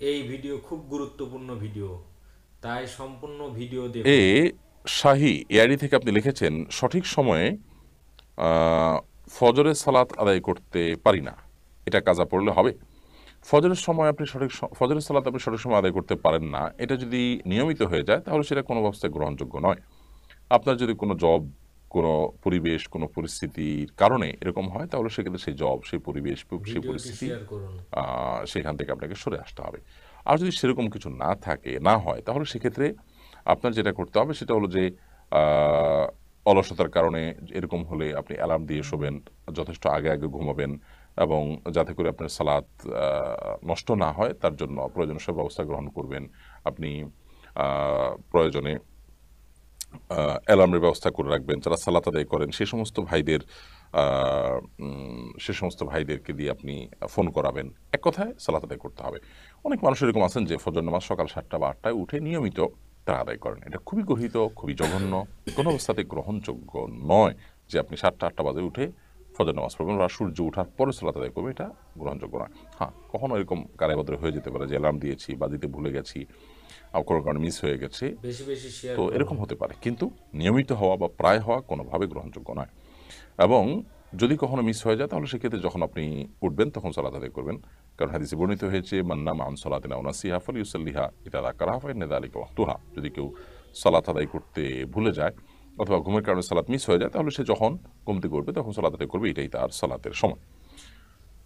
এই ভিডিও খুব গুরুত্বপূর্ণ ভিডিও, তাই সম্পূর্ণ ভিডিও এ দেখুন। শাহী এআইডি থেকে আপনি লিখেছেন সঠিক সময়ে আহ, ফজরের সালাত আদায় করতে পারি না, এটা কাজা পড়লে হবে? ফজরের সময় আপনি ফজরের সালাত আপনি সঠিক সময় আদায় করতে পারেন না, এটা যদি নিয়মিত হয়ে যায় তাহলে সেটা কোনো অবস্থায় গ্রহণযোগ্য নয়। আপনার যদি কোনো জব, কোনো পরিবেশ, কোনো পরিস্থিতির কারণে এরকম হয় তাহলে সেক্ষেত্রে সেই জব, সেই পরিবেশ, সেই ভিডিওটি পরিস্থিতি শেয়ার করুন। সেখান থেকে আপনাকে সরে আসতে হবে। আর যদি সেরকম কিছু না থাকে, না হয়, তাহলে সেক্ষেত্রে আপনার যেটা করতে হবে সেটা হলো যে আহ, অলসতার কারণে এরকম হলে আপনি অ্যালার্ম দিয়ে শোবেন, যথেষ্ট আগে আগে ঘুমাবেন, এবং যাতে করে আপনার সালাত নষ্ট না হয় তার জন্য প্রয়োজনীয় সব ব্যবস্থা গ্রহণ করবেন। আপনি প্রয়োজনে অ্যালার্মের ব্যবস্থা করে রাখবেন। যারা সালাত আদায় করেন সে সমস্ত ভাইদেরকে দিয়ে আপনি ফোন করাবেন। এক কথায় সালাত আদায় করতে হবে। অনেক মানুষ এরকম আছেন যে ফজর নামাজ সকাল ৭টা বা ৮টায় উঠে নিয়মিত তারা আদায় করেন। এটা খুবই গর্হিত, খুবই জঘন্য, কোনো অবস্থাতে গ্রহণযোগ্য নয় যে আপনি ৭টা ৮টা বাজে উঠে ফজর নামাজ পড়বেন বা সূর্য ওঠার পরে সালাত আদায় করবেন, এটা গ্রহণযোগ্য নয়। হ্যাঁ, কখনো এরকম কারাবদরে হয়ে যেতে পারে যে অ্যালার্ম দিয়েছি বা দিতে ভুলে গেছি, কোনো কারণে মিস হয়ে গেছে, বেশি বেশি শেয়ার তো করুন। এরকম হতে পারে, কিন্তু নিয়মিত হওয়া বা প্রায় হওয়া কোনোভাবে গ্রহণযোগ্য নয়। এবং যদি কখনো মিস হয়ে যায় তাহলে সেক্ষেত্রে যখন আপনি উঠবেন তখন সালাত আদায় করবেন। কারণ হাদিসে বর্ণিত হয়েছে, মান্না মান সলাতিনা ওনাসিহা ফালিউসাল্লিহা ইদা যাকারাহা ফাইন্না যালিকা ওয়াক্তুহা। যদি কেউ সালাত আদায় করতে ভুলে যায় অথবা ঘুমের কারণে সালাত মিস হয়ে যায় তাহলে সে যখন ঘুম থেকে উঠবে তখন সালাত আদায় করবে, এটাই তার সালাতের সময়।